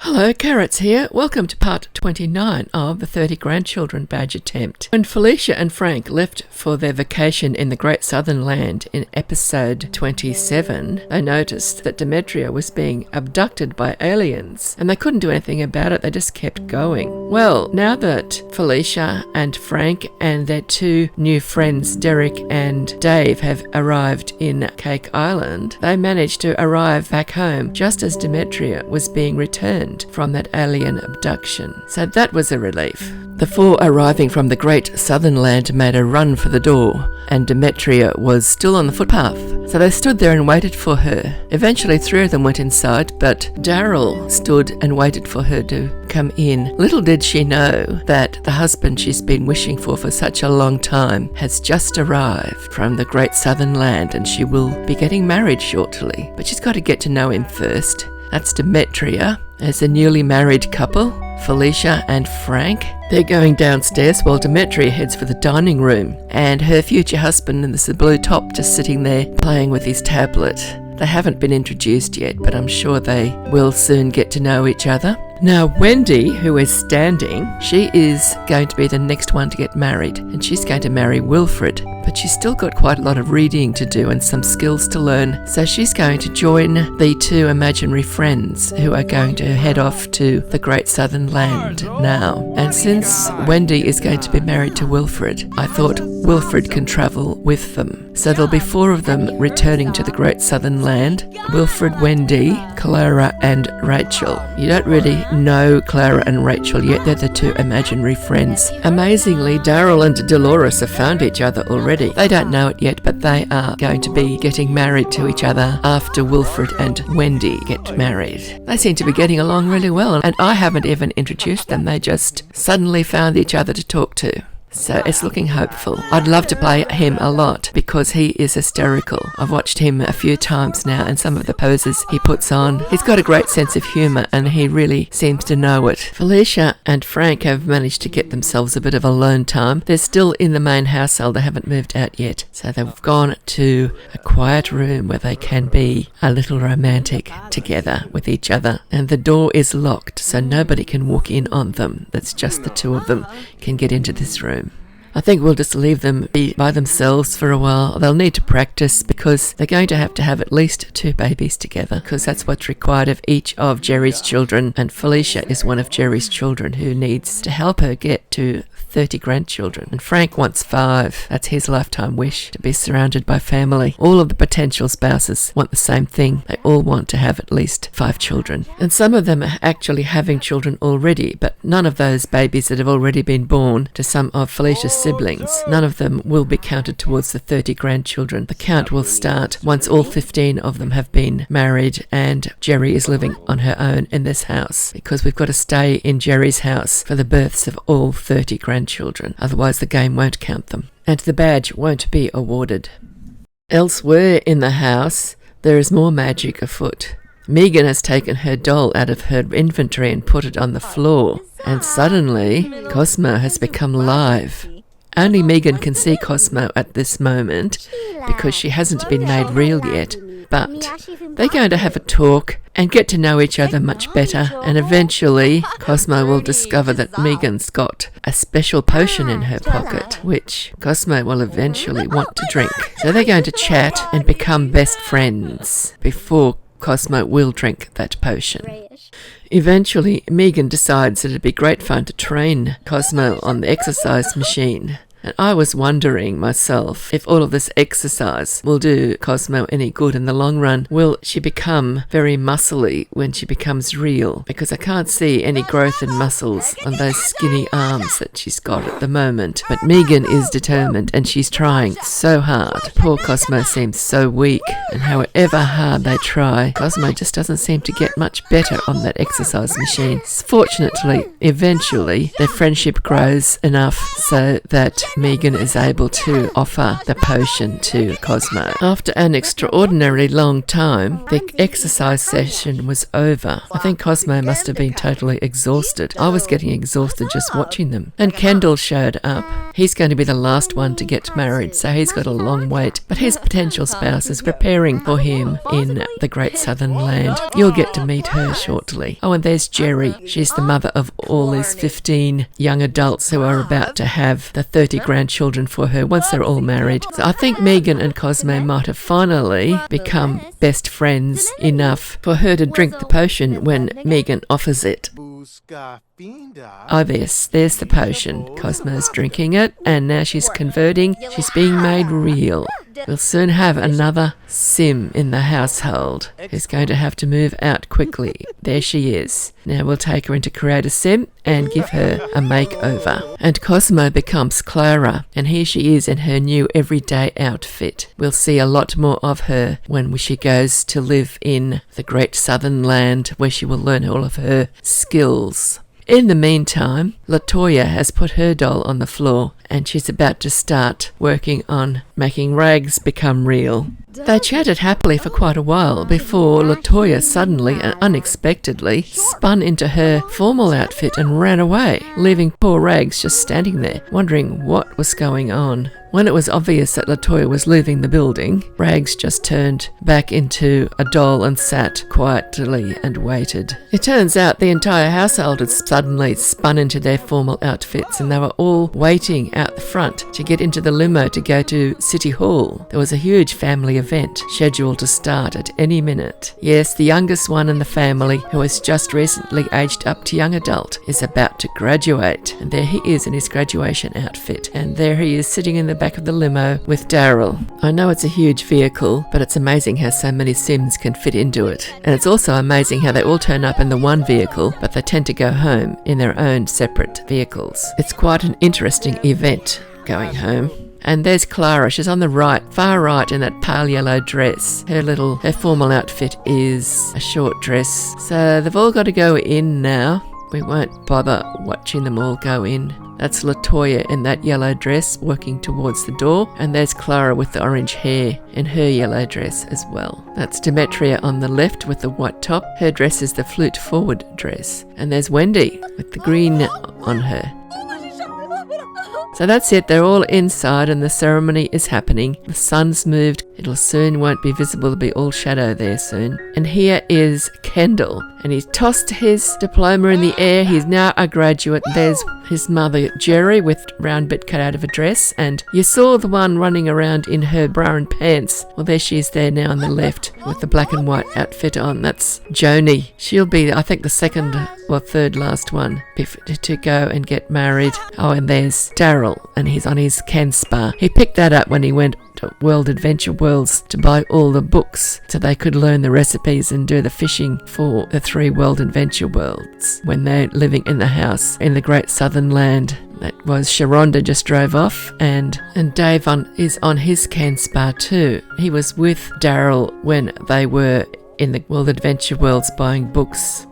Hello, Carrots here. Welcome to part 29 of the 30 Grandchildren Badge Attempt. When Felecia and Frank left for their vacation in the Great Southern Land in episode 27, they noticed that Demetria was being abducted by aliens, and they couldn't do anything about it. They just kept going. Well, now that Felecia and Frank and their two new friends, Derek and Dave, have arrived in Cake Island, they managed to arrive back home just as Demetria was being returned from that alien abduction. So that was a relief. The four arriving from the Great Southern Land made a run for the door, and Demetria was still on the footpath. So they stood there and waited for her. Eventually 3 of them went inside, but Daryl stood and waited for her to come in. Little did she know that the husband she's been wishing for such a long time has just arrived from the Great Southern Land, and she will be getting married shortly. But she's got to get to know him first. That's Demetria as a newly married couple, Felecia and Frank. They're going downstairs while Demetria heads for the dining room, and her future husband in this blue top just sitting there playing with his tablet. They haven't been introduced yet, but I'm sure they will soon get to know each other. Now, Wendy, who is standing, she is going to be the next one to get married, and she's going to marry Wilfred. But she's still got quite a lot of reading to do and some skills to learn, so she's going to join the 2 imaginary friends who are going to head off to the Great Southern Land now. And since Wendy is going to be married to Wilfred, I thought Wilfred can travel with them. So there'll be 4 of them returning to the Great Southern Land: Wilfred, Wendy, Clara and Rachael. You don't really know Clara and Rachael yet. They're the 2 imaginary friends. Amazingly, Daryl and Delores have found each other already. They don't know it yet, but they are going to be getting married to each other after Wilfred and Wendy get married. They seem to be getting along really well, and I haven't even introduced them. They just suddenly found each other to talk to. So it's looking hopeful. I'd love to play him a lot because he is hysterical. I've watched him a few times now, and some of the poses he puts on. He's got a great sense of humour, and he really seems to know it. Felecia and Frank have managed to get themselves a bit of alone time. They're still in the main household. They haven't moved out yet. So they've gone to a quiet room where they can be a little romantic together with each other. And the door is locked, so nobody can walk in on them. That's just the 2 of them can get into this room. I think we'll just leave them be by themselves for a while. They'll need to practice because they're going to have at least 2 babies together, because that's what's required of each of Jerry's children, and Felecia is one of Jerry's children who needs to help her get to 30 grandchildren. And Frank wants 5. That's his lifetime wish, to be surrounded by family. All of the potential spouses want the same thing. They all want to have at least 5 children. And some of them are actually having children already, but none of those babies that have already been born to some of Felecia's siblings, none of them will be counted towards the 30 grandchildren. The count will start once all 15 of them have been married and Jerry is living on her own in this house, because we've got to stay in Jerry's house for the births of all 30 grandchildren. Otherwise the game won't count them, and the badge won't be awarded. Elsewhere in the house, there is more magic afoot. Megan has taken her doll out of her inventory and put it on the floor, and suddenly Cosmo has become live. Only Megan can see Cosmo at this moment because she hasn't been made real yet, but they're going to have a talk and get to know each other much better, and eventually Cosmo will discover that Megan's got a special potion in her pocket, which Cosmo will eventually want to drink. So they're going to chat and become best friends before Cosmo will drink that potion. Eventually, Megan decides that it'd be great fun to train Cosmo on the exercise machine. And I was wondering myself if all of this exercise will do Cosmo any good in the long run. Will she become very muscly when she becomes real? Because I can't see any growth in muscles on those skinny arms that she's got at the moment. But Megan is determined and she's trying so hard. Poor Cosmo seems so weak, and however hard they try, Cosmo just doesn't seem to get much better on that exercise machine. Fortunately, eventually, their friendship grows enough so that Megan is able to offer the potion to Cosmo. After an extraordinarily long time, the exercise session was over. I think Cosmo must have been totally exhausted. I was getting exhausted just watching them. And Kendall showed up. He's going to be the last one to get married, so he's got a long wait. But his potential spouse is preparing for him in the Great Southern Land. You'll get to meet her shortly. Oh, and there's Jerry. She's the mother of all these 15 young adults who are about to have the 30 grandchildren for her once they're all married. So I think Megan and Cosmo might have finally become best friends enough for her to drink the potion when Megan offers it. Oh, there's the potion. Cosmo's drinking it, and now she's converting. She's being made real. We'll soon have another Sim in the household who's going to have to move out quickly. There she is. Now we'll take her into Create a Sim and give her a makeover. And Cosmo becomes Clara, and here she is in her new everyday outfit. We'll see a lot more of her when she goes to live in the Great Southern Land, where she will learn all of her skills. In the meantime, Latoya has put her doll on the floor and she's about to start working on making Rags become real. They chatted happily for quite a while before Latoya suddenly and unexpectedly spun into her formal outfit and ran away, leaving poor Rags just standing there, wondering what was going on. When it was obvious that Latoya was leaving the building, Rags just turned back into a doll and sat quietly and waited. It turns out the entire household had suddenly spun into their formal outfits, and they were all waiting out the front to get into the limo to go to City Hall. There was a huge family event scheduled to start at any minute. Yes, the youngest one in the family, who has just recently aged up to young adult, is about to graduate. And there he is in his graduation outfit. And there he is sitting in the back of the limo with Daryl. I know it's a huge vehicle, but it's amazing how so many Sims can fit into it. And it's also amazing how they all turn up in the one vehicle, but they tend to go home in their own separate vehicles. It's quite an interesting event going home. And there's Clara. She's on the right, far right, in that pale yellow dress. Her formal outfit is a short dress. So they've all got to go in now. We won't bother watching them all go in. That's Latoya in that yellow dress working towards the door, and there's Clara with the orange hair in her yellow dress as well. That's Demetria on the left with the white top. Her dress is the flute forward dress. And there's Wendy with the green on her. So that's it, they're all inside and the ceremony is happening. The sun's moved, it'll soon won't be visible, it'll be all shadow there soon. And here is Kendall, and he's tossed his diploma in the air. He's now a graduate. There's his mother Jerry with round bit cut out of a dress, and you saw the one running around in her bra and pants. Well, there she is there now on the left with the black and white outfit on. That's Joni. She'll be, I think, the second or third last one to go and get married. Oh, and there's Daryl, and he's on his Can Spa. He picked that up when he went to World Adventure Worlds to buy all the books so they could learn the recipes and do the fishing for the 3 World Adventure Worlds when they're living in the house in the Great Southern Land. That was Sharonda just drove off, and Dave is on his Can Spa too. He was with Daryl when they were in the World Adventure Worlds buying books.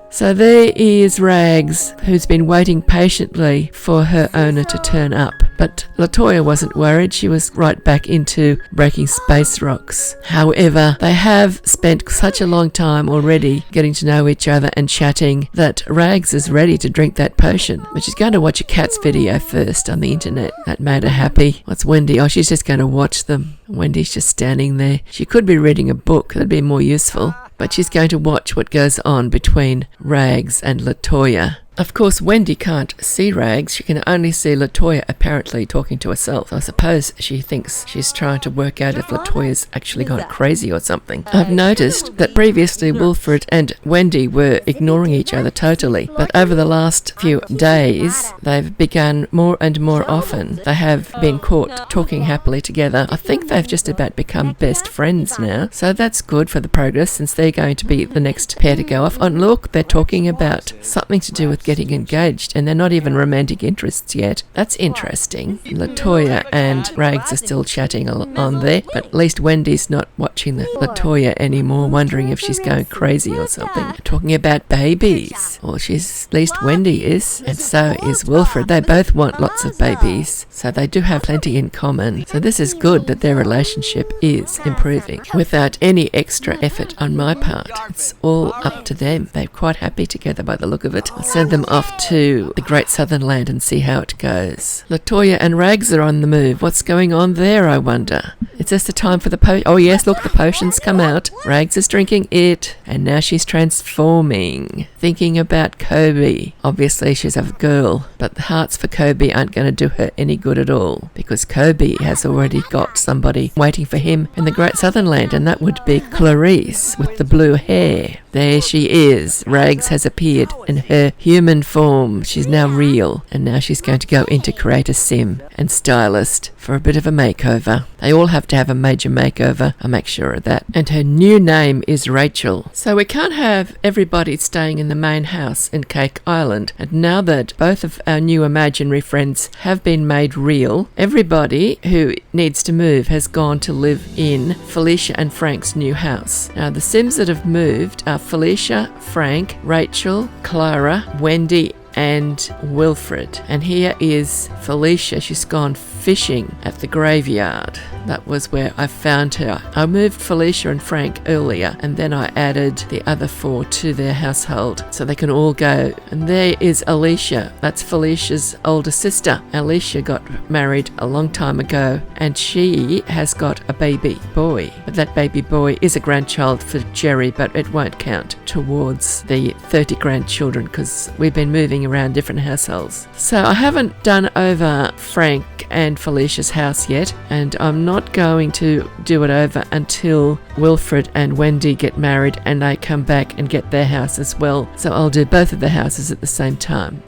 So there is Rags, who's been waiting patiently for her owner to turn up. But Latoya wasn't worried. She was right back into breaking space rocks. However, they have spent such a long time already getting to know each other and chatting that Rags is ready to drink that potion. But she's going to watch a cat's video first on the internet. That made her happy. What's Wendy? Oh, she's just going to watch them. Wendy's just standing there. She could be reading a book. That'd be more useful. But she's going to watch what goes on between Rags and Latoya. Of course, Wendy can't see Rags. She can only see Latoya apparently talking to herself. I suppose she thinks she's trying to work out if Latoya's actually gone crazy or something. I've noticed that previously Wilfred and Wendy were ignoring each other totally, but over the last few days, they've begun more and more often. They have been caught talking happily together. I think they've just about become best friends now, so that's good for the progress since they're going to be the next pair to go off. And look, they're talking about something to do with getting engaged, and they're not even romantic interests yet. That's interesting. Latoya and Rags are still chatting on there, but at least Wendy's not watching the Latoya anymore, wondering if she's going crazy or something. Talking about babies. Well, at least Wendy is, and so is Wilfred. They both want lots of babies, so they do have plenty in common. So this is good that their relationship is improving without any extra effort on my part. It's all up to them. They're quite happy together by the look of it. I'll send them off to the Great Southern Land and see how it goes. Latoya and Rags are on the move. What's going on there, I wonder? Is this the time for the potion? Oh yes, look, the potion's come out. Rags is drinking it, and now she's transforming. Thinking about Kobe. Obviously she's a girl, but the hearts for Kobe aren't going to do her any good at all, because Kobe has already got somebody waiting for him in the Great Southern Land, and that would be Clarice with the blue hair. There she is. Rags has appeared in her human form. She's now real, and now she's going to go into creator sim and stylist for a bit of a makeover. They all have to have a major makeover, I'll make sure of that. And her new name is Rachael. So we can't have everybody staying in the main house in Cake Island. And now that both of our new imaginary friends have been made real, everybody who needs to move has gone to live in Felecia and Frank's new house. Now the Sims that have moved are Felecia, Frank, Rachael, Clara, Wendy, and Wilfred. And here is Felecia. She's gone fishing at the graveyard. That was where I found her. I moved Felecia and Frank earlier, and then I added the other 4 to their household so they can all go. And there is Alecia. That's Felicia's older sister. Alecia got married a long time ago, and she has got a baby boy. But that baby boy is a grandchild for Jerry, but it won't count towards the 30 grandchildren because we've been moving around different households. So I haven't done over Frank and Felicia's house yet, and I'm not going to do it over until Wilfred and Wendy get married and they come back and get their house as well. So I'll do both of the houses at the same time.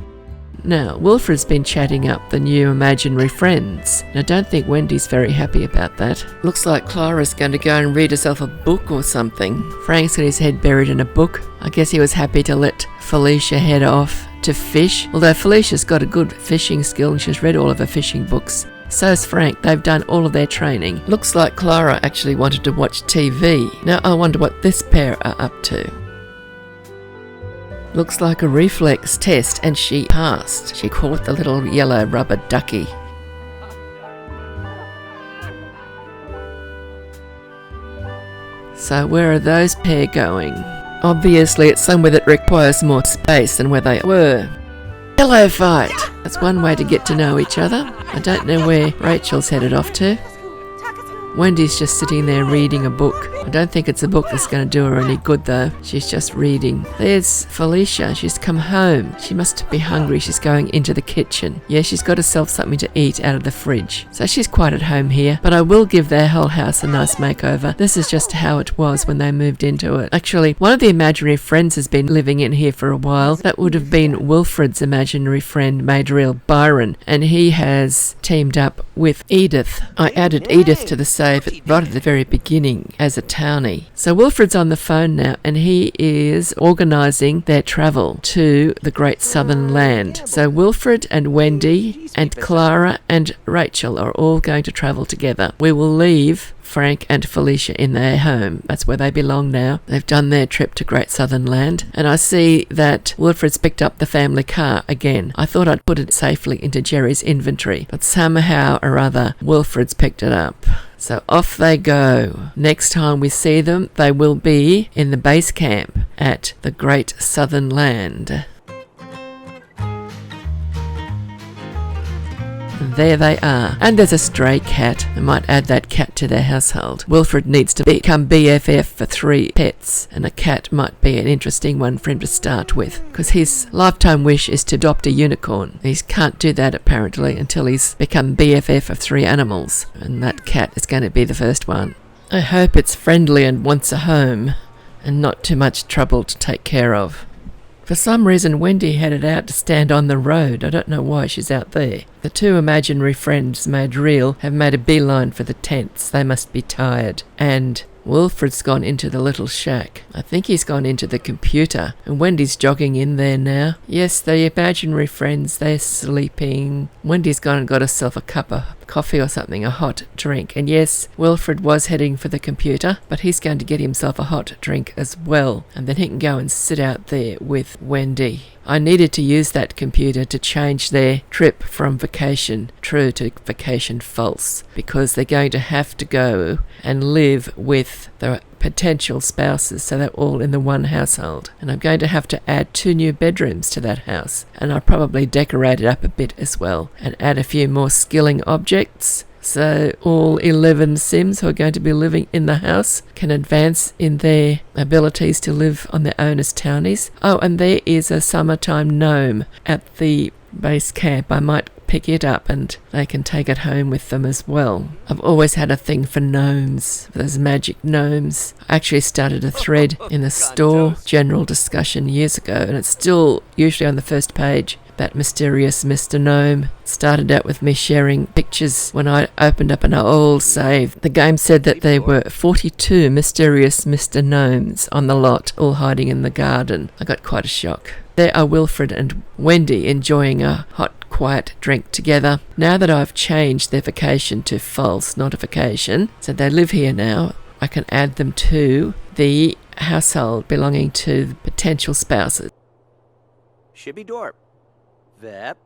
Now, Wilfred's been chatting up the new imaginary friends. I don't think Wendy's very happy about that. Looks like Clara's going to go and read herself a book or something. Frank's got his head buried in a book. I guess he was happy to let Felecia head off to fish, although Felicia's got a good fishing skill and she's read all of her fishing books. So's Frank. They've done all of their training. Looks like Clara actually wanted to watch TV. Now I wonder what this pair are up to. Looks like a reflex test, and she passed. She caught the little yellow rubber ducky. So where are those pair going? Obviously it's somewhere that requires more space than where they were. Pillow fight! That's one way to get to know each other. I don't know where Rachel's headed off to. Wendy's just sitting there reading a book. I don't think it's a book that's going to do her any good though. She's just reading. There's Felecia. She's come home. She must be hungry. She's going into the kitchen. Yeah, she's got herself something to eat out of the fridge. So she's quite at home here. But I will give their whole house a nice makeover. This is just how it was when they moved into it. Actually, one of the imaginary friends has been living in here for a while. That would have been Wilfred's imaginary friend made real, Byron. And he has teamed up with Edith. I added Edith to the save right at the very beginning as a townie. So Wilfred's on the phone now, and he is organising their travel to the Great Southern Land. So Wilfred and Wendy and Clara and Rachael are all going to travel together. We will leave Frank and Felecia in their home. That's where they belong now. They've done their trip to Great Southern Land. And I see that Wilfred's picked up the family car again. I thought I'd put it safely into Jerry's inventory, but somehow or other, Wilfred's picked it up. So off they go. Next time we see them, they will be in the base camp at the Great Southern Land. There they are. And there's a stray cat. I might add that cat to their household. Wilfred needs to become BFF for 3 pets, and a cat might be an interesting one for him to start with, because his lifetime wish is to adopt a unicorn. He can't do that apparently until he's become BFF of 3 animals, and that cat is going to be the first one. I hope it's friendly and wants a home, and not too much trouble to take care of. For some reason, Wendy headed out to stand on the road. I don't know why she's out there. The 2 imaginary friends made real have made a beeline for the tents. They must be tired. And Wilfred's gone into the little shack. I think he's gone into the computer. And Wendy's jogging in there now. Yes, the imaginary friends, they're sleeping. Wendy's gone and got herself a cup of coffee or something, a hot drink. And yes, Wilfred was heading for the computer, but he's going to get himself a hot drink as well. And then he can go and sit out there with Wendy. I needed to use that computer to change their trip from vacation true to vacation false, because they're going to have to go and live with the potential spouses, so they're all in the one household. And I'm going to have to add 2 new bedrooms to that house, and I'll probably decorate it up a bit as well and add a few more skilling objects. So all 11 Sims who are going to be living in the house can advance in their abilities to live on their own as townies. Oh, and there is a summertime gnome at the base camp. I might pick it up and they can take it home with them as well. I've always had a thing for gnomes, for those magic gnomes. I actually started a thread in the store, general discussion, years ago, and it's still usually on the first page. That mysterious Mr. Gnome started out with me sharing pictures when I opened up an old save. The game said that there were 42 mysterious Mr. Gnomes on the lot, all hiding in the garden. I got quite a shock. There are Wilfred and Wendy enjoying a hot, quiet drink together. Now that I've changed their vacation to false, not a vacation, so they live here now, I can add them to the household belonging to the potential spouses. Shibby Dorp. Vep.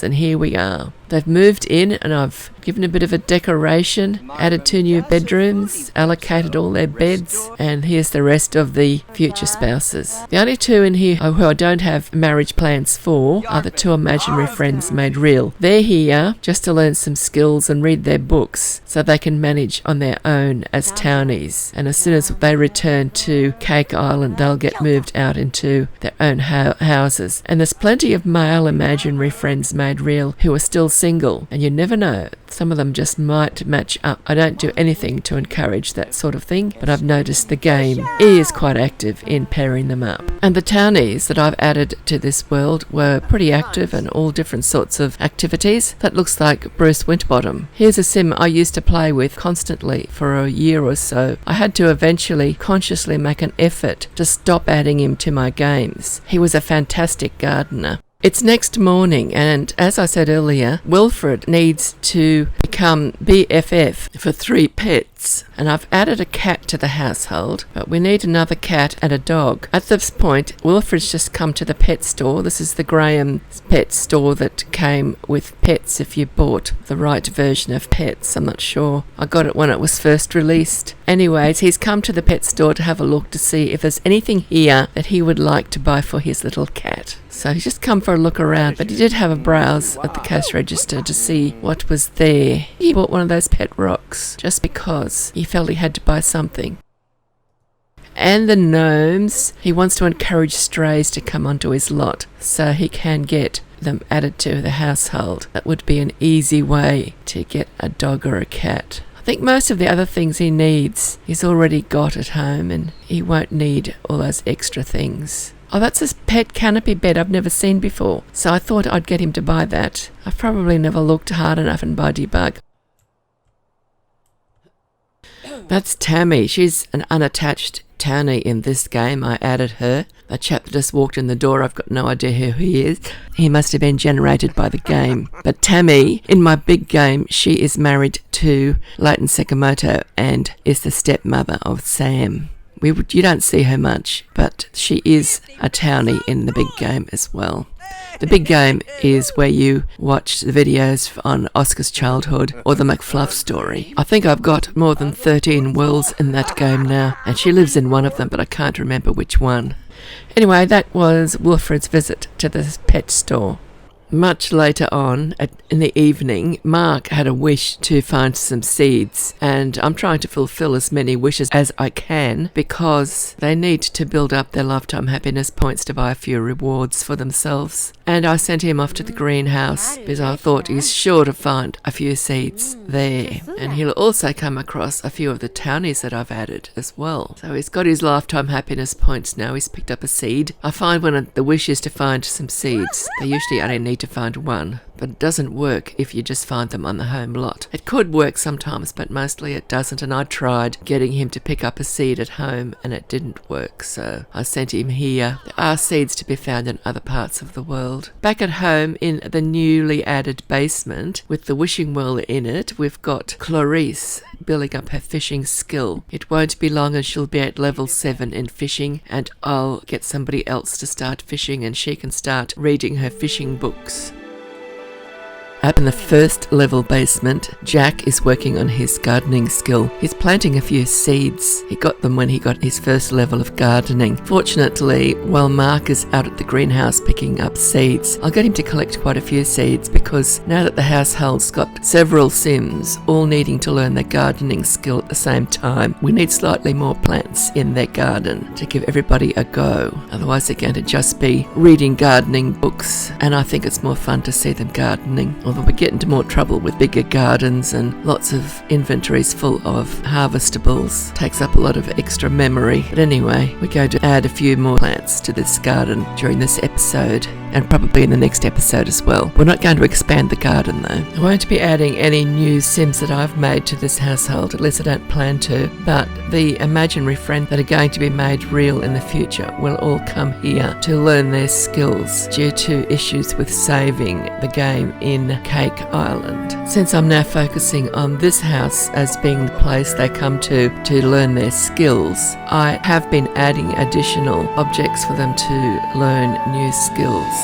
And here we are. They've moved in and I've given a bit of a decoration, added 2 new bedrooms, allocated all their beds, and here's the rest of the future spouses. The only 2 in here who I don't have marriage plans for are the 2 imaginary friends made real. They're here just to learn some skills and read their books so they can manage on their own as townies. And as soon as they return to Cake Island, they'll get moved out into their own houses. And there's plenty of male imaginary friends made real who are still single, and you never know, some of them just might match up. I don't do anything to encourage that sort of thing, but I've noticed the game is quite active in pairing them up. And the townies that I've added to this world were pretty active and all different sorts of activities. That looks like Bruce Winterbottom. Here's a sim I used to play with constantly for a year or so. I had to eventually consciously make an effort to stop adding him to my games. He was a fantastic gardener. It's next morning, and as I said earlier, Wilfred needs to become BFF for 3 pets. And I've added a cat to the household, but we need another cat and a dog. At this point, Wilfred's just come to the pet store. This is the Graham pet store that came with pets if you bought the right version of pets. I'm not sure. I got it when it was first released. Anyways, he's come to the pet store to have a look to see if there's anything here that he would like to buy for his little cat. So he's just come for a look around, but he did have a browse at the cash register to see what was there. He bought one of those pet rocks just because he felt he had to buy something. And the gnomes, he wants to encourage strays to come onto his lot so he can get them added to the household. That would be an easy way to get a dog or a cat. I think most of the other things he needs he's already got at home, and he won't need all those extra things. Oh, that's his pet canopy bed I've never seen before, so I thought I'd get him to buy that. I've probably never looked hard enough in Debug. That's Tammy. She's an unattached townie in this game. I added her. The chap that just walked in the door, I've got no idea who he is. He must have been generated by the game. But Tammy, in my big game, she is married to Leighton Sakamoto and is the stepmother of Sam. You don't see her much, but she is a townie in the big game as well. The big game is where you watch the videos on Oscar's childhood or the McFluff story. I think I've got more than 13 worlds in that game now, and she lives in one of them, but I can't remember which one. Anyway, that was Wilfred's visit to the pet store. Much later on, in the evening, Mark had a wish to find some seeds, and I'm trying to fulfill as many wishes as I can because they need to build up their lifetime happiness points to buy a few rewards for themselves. And I sent him off to the greenhouse because I thought he's sure to find a few seeds there. And he'll also come across a few of the townies that I've added as well. So he's got his lifetime happiness points now. He's picked up a seed. I find when the wish is to find some seeds, they usually only need to to find one, but it doesn't work if you just find them on the home lot. It could work sometimes, but mostly it doesn't, and I tried getting him to pick up a seed at home and it didn't work, so I sent him here. There are seeds to be found in other parts of the world. Back at home in the newly added basement with the wishing well in it, we've got Clarice building up her fishing skill. It won't be long and she'll be at level 7 in fishing, and I'll get somebody else to start fishing and she can start reading her fishing books. Up in the first level basement, Jack is working on his gardening skill. He's planting a few seeds. He got them when he got his first level of gardening. Fortunately, while Mark is out at the greenhouse picking up seeds, I'll get him to collect quite a few seeds, because now that the household's got several Sims all needing to learn their gardening skill at the same time, we need slightly more plants in their garden to give everybody a go. Otherwise they're going to just be reading gardening books, and I think it's more fun to see them gardening. Although we get into more trouble with bigger gardens and lots of inventories full of harvestables. Takes up a lot of extra memory. But anyway, we're going to add a few more plants to this garden during this episode, and probably in the next episode as well. We're not going to expand the garden though. I won't be adding any new Sims that I've made to this household, at least I don't plan to, but the imaginary friends that are going to be made real in the future will all come here to learn their skills due to issues with saving the game in Cake Island. Since I'm now focusing on this house as being the place they come to learn their skills, I have been adding additional objects for them to learn new skills.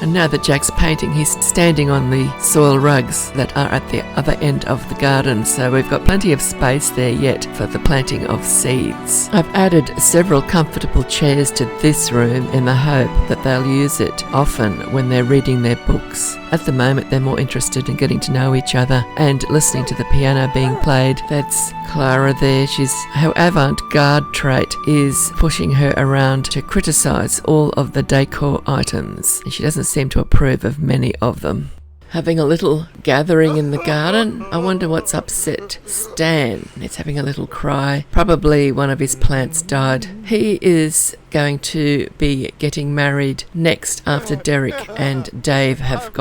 And now that Jack's painting, he's standing on the soil rugs that are at the other end of the garden, so we've got plenty of space there yet for the planting of seeds. I've added several comfortable chairs to this room in the hope that they'll use it often when they're reading their books. At the moment they're more interested in getting to know each other and listening to the piano being played. That's Clara there. Her avant-garde trait is pushing her around to criticise all of the decor items, and she doesn't seem to approve of many of them. Having a little gathering in the garden. I wonder what's upset Stan. He's having a little cry. Probably one of his plants died. He is going to be getting married next after Derek and Dave have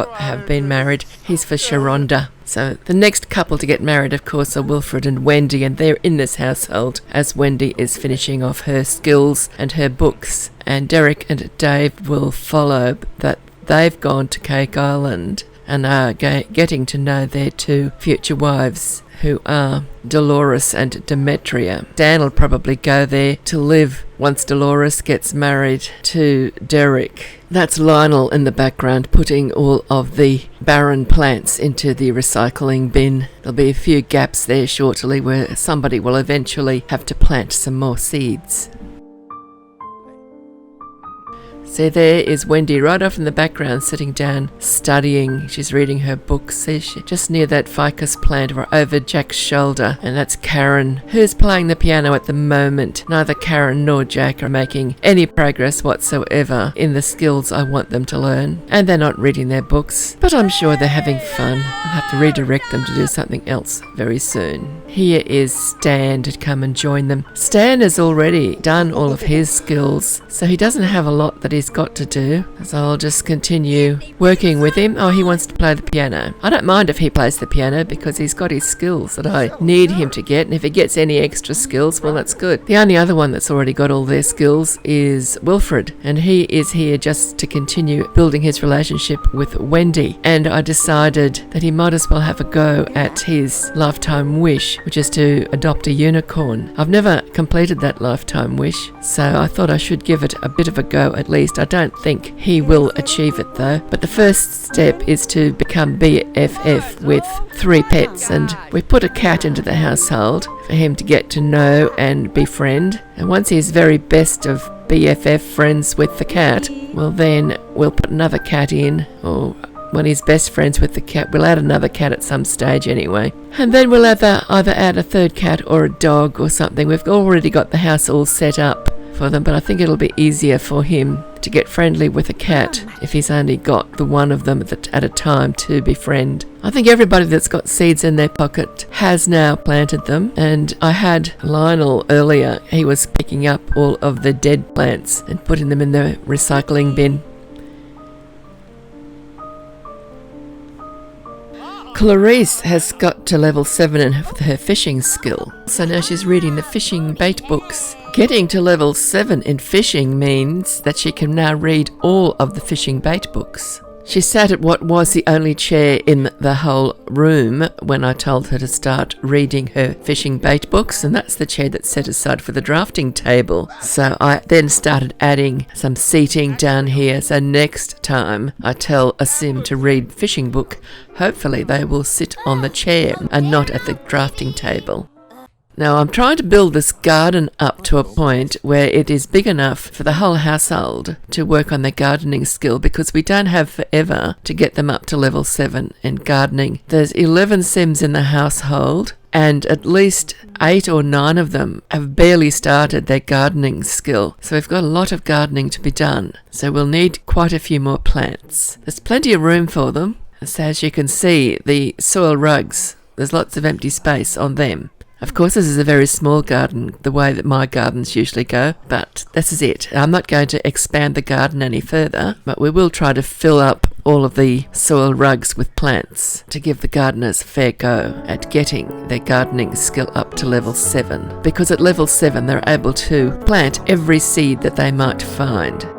been married. He's for Sharonda. So the next couple to get married, of course, are Wilfred and Wendy, and they're in this household as Wendy is finishing off her skills and her books. And Derek and Dave will follow, that they've gone to Cake Island and are getting to know their two future wives, who are Delores and Demetria. Dan will probably go there to live once Delores gets married to Derek. That's Lionel in the background putting all of the barren plants into the recycling bin. There'll be a few gaps there shortly where somebody will eventually have to plant some more seeds. So there is Wendy right off in the background, sitting down, studying. She's reading her books. She's just near that ficus plant or over Jack's shoulder. And that's Karen, who's playing the piano at the moment. Neither Karen nor Jack are making any progress whatsoever in the skills I want them to learn. And they're not reading their books, but I'm sure they're having fun. I'll have to redirect them to do something else very soon. Here is Stan to come and join them. Stan has already done all of his skills, so he doesn't have a lot that he's got to do. So I'll just continue working with him. Oh, he wants to play the piano. I don't mind if he plays the piano because he's got his skills that I need him to get, and if he gets any extra skills, well, that's good. The only other one that's already got all their skills is Wilfred, and he is here just to continue building his relationship with Wendy. And I decided that he might as well have a go at his lifetime wish, which is to adopt a unicorn. I've never completed that lifetime wish, so I thought I should give it a bit of a go at least. I don't think he will achieve it though, but the first step is to become BFF with 3 pets, and we put a cat into the household for him to get to know and befriend. And once he's very best of BFF friends with the cat, well then we'll put another cat in, or when he's best friends with the cat, we'll add another cat at some stage anyway. And then we'll either add a third cat or a dog or something. We've already got the house all set up for them, but I think it'll be easier for him to get friendly with a cat if he's only got the one of them at a time to befriend. I think everybody that's got seeds in their pocket has now planted them, and I had Lionel earlier. He was picking up all of the dead plants and putting them in the recycling bin. Clarice has got to level 7 in her fishing skill, so now she's reading the fishing bait books. Getting to level 7 in fishing means that she can now read all of the fishing bait books. She sat at what was the only chair in the whole room when I told her to start reading her fishing bait books, and that's the chair that's set aside for the drafting table. So I then started adding some seating down here, so next time I tell a sim to read fishing book, hopefully they will sit on the chair and not at the drafting table. Now I'm trying to build this garden up to a point where it is big enough for the whole household to work on their gardening skill, because we don't have forever to get them up to level 7 in gardening. There's 11 Sims in the household, and at least 8 or 9 of them have barely started their gardening skill. So we've got a lot of gardening to be done. So we'll need quite a few more plants. There's plenty of room for them. So as you can see, the soil rugs, there's lots of empty space on them. Of course, this is a very small garden, the way that my gardens usually go, but this is it. I'm not going to expand the garden any further, but we will try to fill up all of the soil rugs with plants to give the gardeners a fair go at getting their gardening skill up to level 7. Because at level 7, they're able to plant every seed that they might find.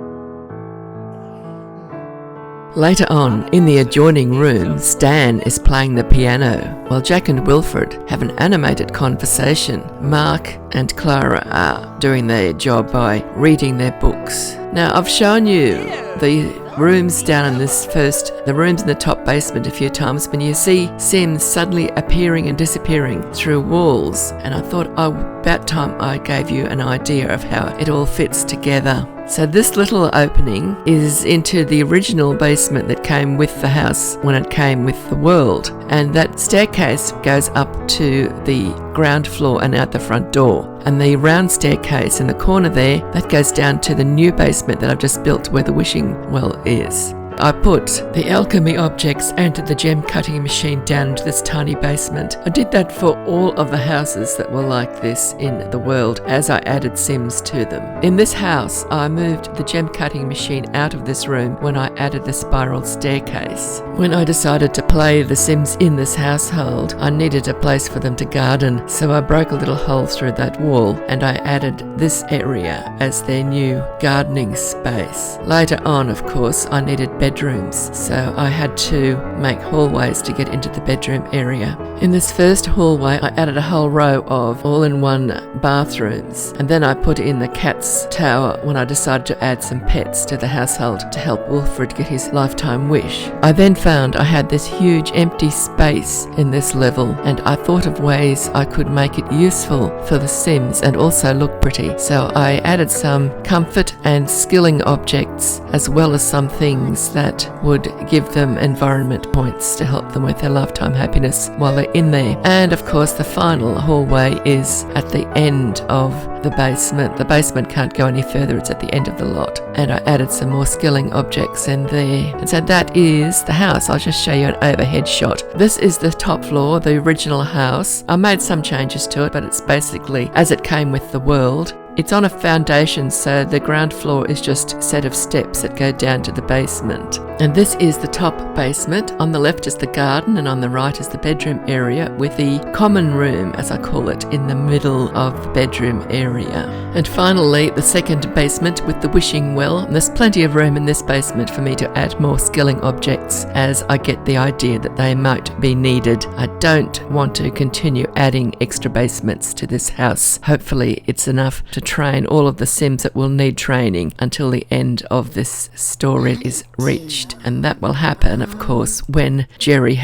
Later on, in the adjoining room, Stan is playing the piano, while Jack and Wilfred have an animated conversation. Mark and Clara are doing their job by reading their books. Now, I've shown you the rooms down in the rooms in the top basement a few times when you see Sims suddenly appearing and disappearing through walls, and I thought, about time I gave you an idea of how it all fits together. So this little opening is into the original basement that came with the house when it came with the world, and that staircase goes up to the ground floor and out the front door, and the round staircase in the corner there, that goes down to the new basement that I've just built where the wishing well is. I put the alchemy objects and the gem cutting machine down into this tiny basement. I did that for all of the houses that were like this in the world as I added Sims to them. In this house, I moved the gem cutting machine out of this room when I added the spiral staircase. When I decided to play the Sims in this household, I needed a place for them to garden, so I broke a little hole through that wall and I added this area as their new gardening space. Later on, of course, I needed bedrooms, so I had to make hallways to get into the bedroom area. In this first hallway, I added a whole row of all-in-one bathrooms, and then I put in the cat's tower when I decided to add some pets to the household to help Wilfred get his lifetime wish. I then found I had this huge empty space in this level, and I thought of ways I could make it useful for the Sims and also look pretty. So I added some comfort and skilling objects, as well as some things that would give them environment points to help them with their lifetime happiness while they're in there. And of course the final hallway is at the end of the basement. The basement can't go any further, it's at the end of the lot. And I added some more skilling objects in there. And so that is the house. I'll just show you an overhead shot. This is the top floor, the original house. I made some changes to it, but it's basically as it came with the world. It's on a foundation, so the ground floor is just a set of steps that go down to the basement. And this is the top basement. On the left is the garden, and on the right is the bedroom area, with the common room, as I call it, in the middle of the bedroom area. And finally, the second basement with the wishing well. And there's plenty of room in this basement for me to add more skilling objects as I get the idea that they might be needed. I don't want to continue adding extra basements to this house. Hopefully it's enough to train all of the Sims that will need training until the end of this story is reached. And that will happen, of course, when Jerry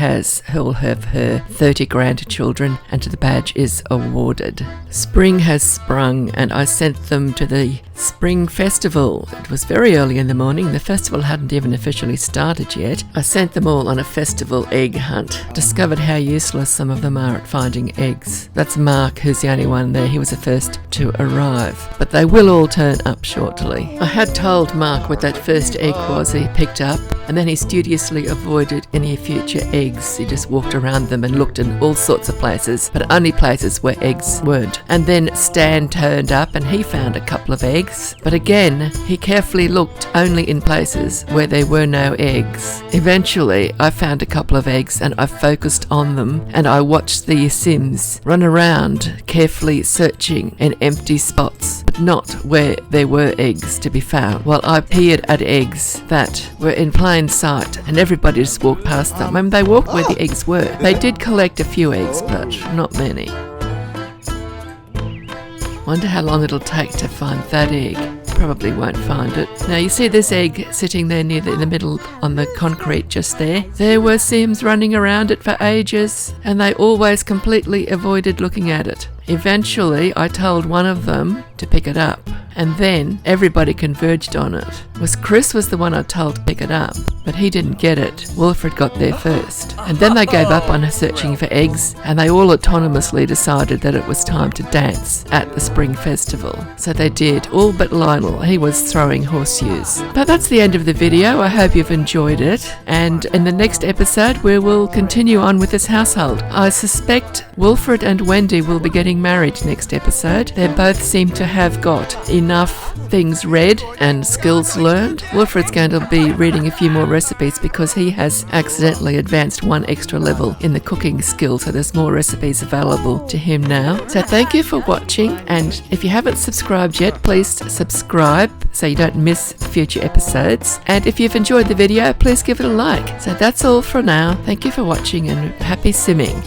will have her 30 grandchildren and the badge is awarded. Spring has sprung and I sent them to the Spring Festival. It was very early in the morning. The festival hadn't even officially started yet. I sent them all on a festival egg hunt. Discovered how useless some of them are at finding eggs. That's Mark, who's the only one there. He was the first to arrive. But they will all turn up shortly. I had told Mark what that first egg was he picked up, and then he studiously avoided any future eggs. He just walked around them and looked in all sorts of places, but only places where eggs weren't. And then Stan turned up and he found a couple of eggs, but again, he carefully looked only in places where there were no eggs. Eventually, I found a couple of eggs and I focused on them, and I watched the Sims run around carefully searching in empty spots, but not where there were eggs to be found, while I peered at eggs that were in plain sight and everybody just walked past them. I mean, they walked where the eggs were. They did collect a few eggs, but not many. Wonder how long it'll take to find that egg. Probably won't find it. Now you see this egg sitting there in the middle on the concrete just there. There were Sims running around it for ages, and they always completely avoided looking at it. Eventually, I told one of them to pick it up, and then everybody converged on it. Chris was the one I told to pick it up, but he didn't get it. Wilfred got there first. And then they gave up on searching for eggs, and they all autonomously decided that it was time to dance at the Spring Festival. So they did, all but Lionel. He was throwing horseshoes. But that's the end of the video. I hope you've enjoyed it. And in the next episode, we will continue on with this household. I suspect Wilfred and Wendy will be getting married next episode. They both seem to have got enough things read and skills learned. Wilfred's going to be reading a few more recipes because he has accidentally advanced one extra level in the cooking skill, so there's more recipes available to him now. So thank you for watching, and if you haven't subscribed yet, please subscribe so you don't miss future episodes. And if you've enjoyed the video, please give it a like. So that's all for now. Thank you for watching and happy simming.